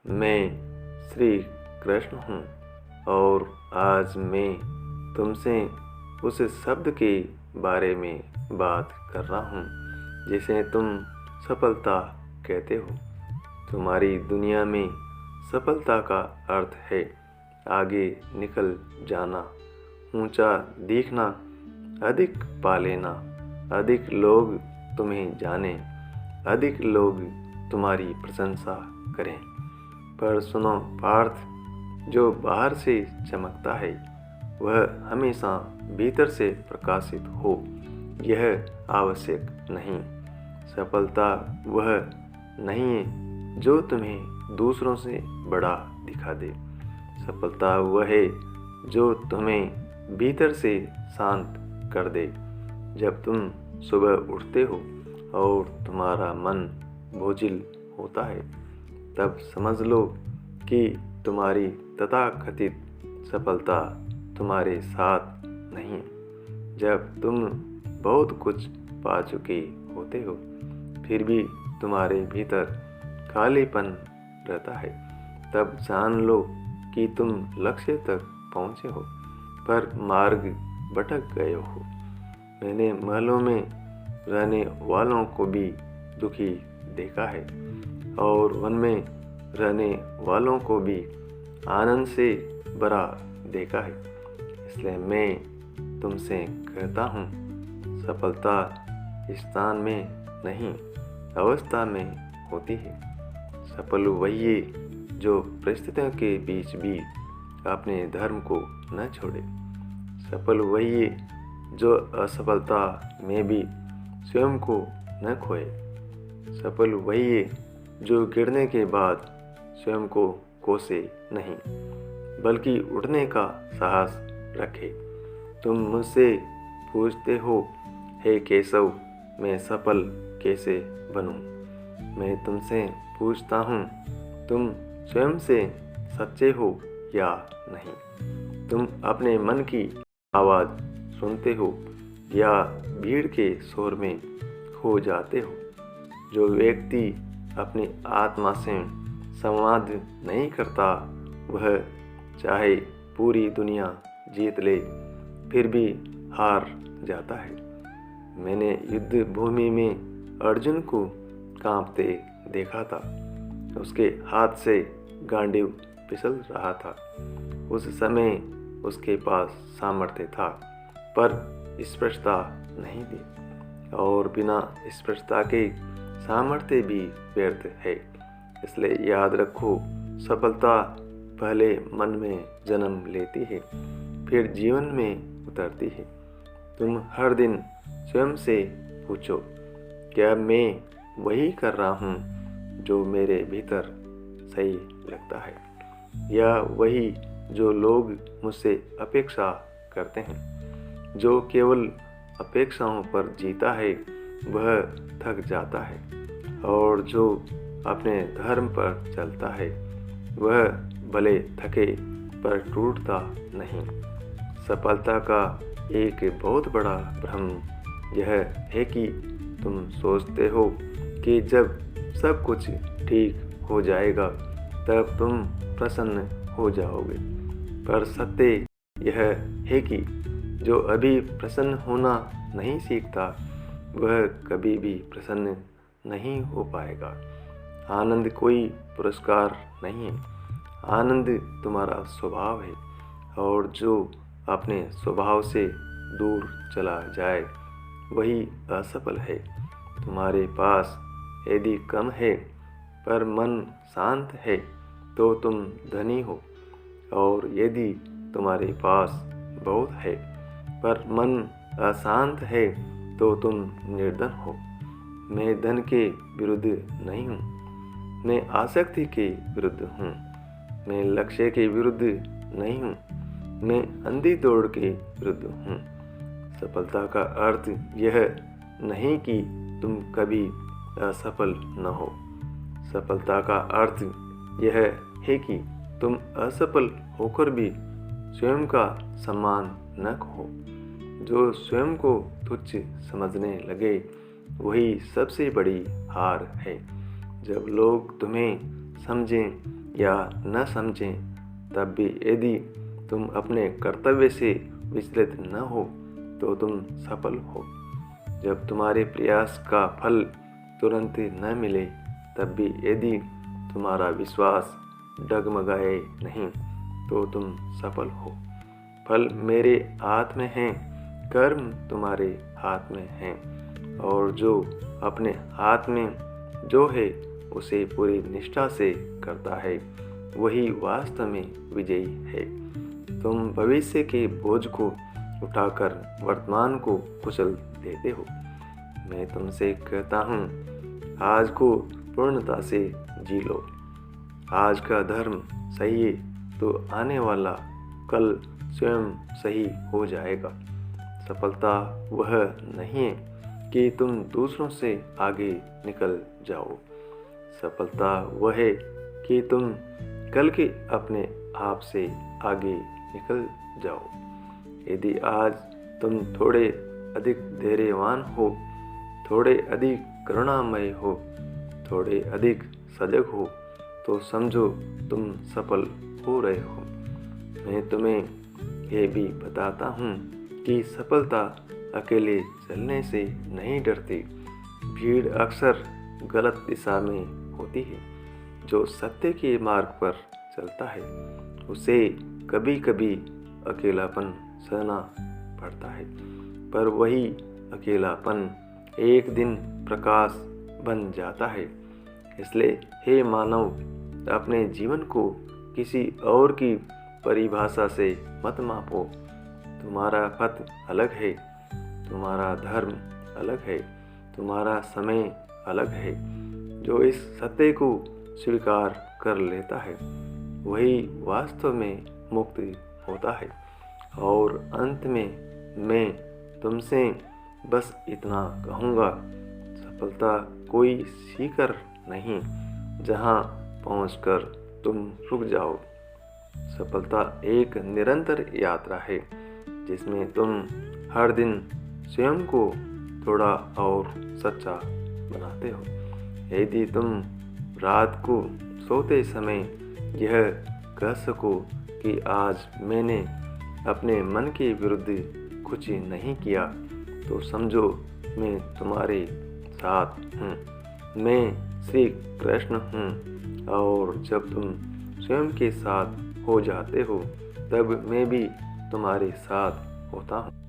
मैं श्री कृष्ण हूँ और आज मैं तुमसे उस शब्द के बारे में बात कर रहा हूँ जिसे तुम सफलता कहते हो। तुम्हारी दुनिया में सफलता का अर्थ है आगे निकल जाना, ऊंचा दिखना, अधिक पा लेना, अधिक लोग तुम्हें जाने, अधिक लोग तुम्हारी प्रशंसा करें। पर सुनो पार्थ, जो बाहर से चमकता है वह हमेशा भीतर से प्रकाशित हो, यह आवश्यक नहीं। सफलता वह नहीं है जो तुम्हें दूसरों से बड़ा दिखा दे। सफलता वह है जो तुम्हें भीतर से शांत कर दे। जब तुम सुबह उठते हो और तुम्हारा मन बोझिल होता है, तब समझ लो कि तुम्हारी तथाकथित सफलता तुम्हारे साथ नहीं। जब तुम बहुत कुछ पा चुके होते हो फिर भी तुम्हारे भीतर खालीपन रहता है, तब जान लो कि तुम लक्ष्य तक पहुँचे हो पर मार्ग भटक गए हो। मैंने महलों में रहने वालों को भी दुखी देखा है और वन में रहने वालों को भी आनंद से भरा देखा है। इसलिए मैं तुमसे कहता हूँ, सफलता स्थान में नहीं अवस्था में होती है। सफल वही है जो परिस्थितियों के बीच भी अपने धर्म को न छोड़े। सफल वही है जो असफलता में भी स्वयं को न खोए। सफल वही है जो गिरने के बाद स्वयं को कोसे नहीं, बल्कि उठने का साहस रखे। तुम मुझसे पूछते हो, हे केशव, मैं सफल कैसे बनूं? मैं तुमसे पूछता हूँ, तुम स्वयं से सच्चे हो या नहीं? तुम अपने मन की आवाज़ सुनते हो या भीड़ के शोर में खो जाते हो? जो व्यक्ति अपनी आत्मा से संवाद नहीं करता, वह चाहे पूरी दुनिया जीत ले फिर भी हार जाता है। मैंने युद्ध भूमि में अर्जुन को कांपते देखा था। उसके हाथ से गांडीव फिसल रहा था। उस समय उसके पास सामर्थ्य था पर स्पष्टता नहीं थी, और बिना स्पष्टता के सामर्थ्य भी व्यर्थ है। इसलिए याद रखो, सफलता पहले मन में जन्म लेती है फिर जीवन में उतरती है। तुम हर दिन स्वयं से पूछो, क्या मैं वही कर रहा हूँ जो मेरे भीतर सही लगता है, या वही जो लोग मुझसे अपेक्षा करते हैं? जो केवल अपेक्षाओं पर जीता है वह थक जाता है, और जो अपने धर्म पर चलता है वह भले थके पर टूटता नहीं। सफलता का एक बहुत बड़ा भ्रम यह है कि तुम सोचते हो कि जब सब कुछ ठीक हो जाएगा तब तुम प्रसन्न हो जाओगे। पर सत्य यह है कि जो अभी प्रसन्न होना नहीं सीखता वह कभी भी प्रसन्न नहीं हो पाएगा। आनंद कोई पुरस्कार नहीं है, आनंद तुम्हारा स्वभाव है, और जो अपने स्वभाव से दूर चला जाए वही असफल है। तुम्हारे पास यदि कम है पर मन शांत है तो तुम धनी हो, और यदि तुम्हारे पास बहुत है पर मन अशांत है तो तुम निर्धन हो। मैं धन के विरुद्ध नहीं हूँ, मैं आसक्ति के विरुद्ध हूँ। मैं लक्ष्य के विरुद्ध नहीं हूँ, मैं अंधी दौड़ के विरुद्ध हूँ। सफलता का अर्थ यह नहीं कि तुम कभी असफल न हो। सफलता का अर्थ यह है कि तुम असफल होकर भी स्वयं का सम्मान न खो। जो स्वयं को तुच्छ समझने लगे वही सबसे बड़ी हार है। जब लोग तुम्हें समझें या न समझें, तब भी यदि तुम अपने कर्तव्य से विचलित न हो तो तुम सफल हो। जब तुम्हारे प्रयास का फल तुरंत न मिले, तब भी यदि तुम्हारा विश्वास डगमगाए नहीं तो तुम सफल हो। फल मेरे हाथ में हैं, कर्म तुम्हारे हाथ में हैं, और जो अपने हाथ में जो है उसे पूरी निष्ठा से करता है, वही वास्तव में विजयी है। तुम भविष्य के बोझ को उठाकर वर्तमान को कुचल देते हो। मैं तुमसे कहता हूँ, आज को पूर्णता से जी लो। आज का धर्म सही है तो आने वाला कल स्वयं सही हो जाएगा। सफलता वह नहीं है कि तुम दूसरों से आगे निकल जाओ। सफलता वह है कि तुम कल के अपने आप से आगे निकल जाओ। यदि आज तुम थोड़े अधिक धैर्यवान हो, थोड़े अधिक करुणामय हो, थोड़े अधिक सजग हो, तो समझो तुम सफल हो रहे हो। मैं तुम्हें यह भी बताता हूँ कि सफलता अकेले चलने से नहीं डरती। भीड़ अक्सर गलत दिशा में होती है। जो सत्य के मार्ग पर चलता है उसे कभी कभी अकेलापन सहना पड़ता है, पर वही अकेलापन एक दिन प्रकाश बन जाता है। इसलिए हे मानव, अपने जीवन को किसी और की परिभाषा से मत मापो। तुम्हारा पथ अलग है, तुम्हारा धर्म अलग है, तुम्हारा समय अलग है। जो इस सत्य को स्वीकार कर लेता है वही वास्तव में मुक्त होता है। और अंत में मैं तुमसे बस इतना कहूँगा, सफलता कोई शिखर नहीं जहाँ पहुँचकर तुम रुक जाओ। सफलता एक निरंतर यात्रा है जिसमें तुम हर दिन स्वयं को थोड़ा और सच्चा बनाते हो। यदि तुम रात को सोते समय यह कह सको कि आज मैंने अपने मन के विरुद्ध कुछ नहीं किया, तो समझो मैं तुम्हारे साथ हूँ। मैं श्री कृष्ण हूँ, और जब तुम स्वयं के साथ हो जाते हो तब मैं भी तुम्हारे साथ होता हूँ।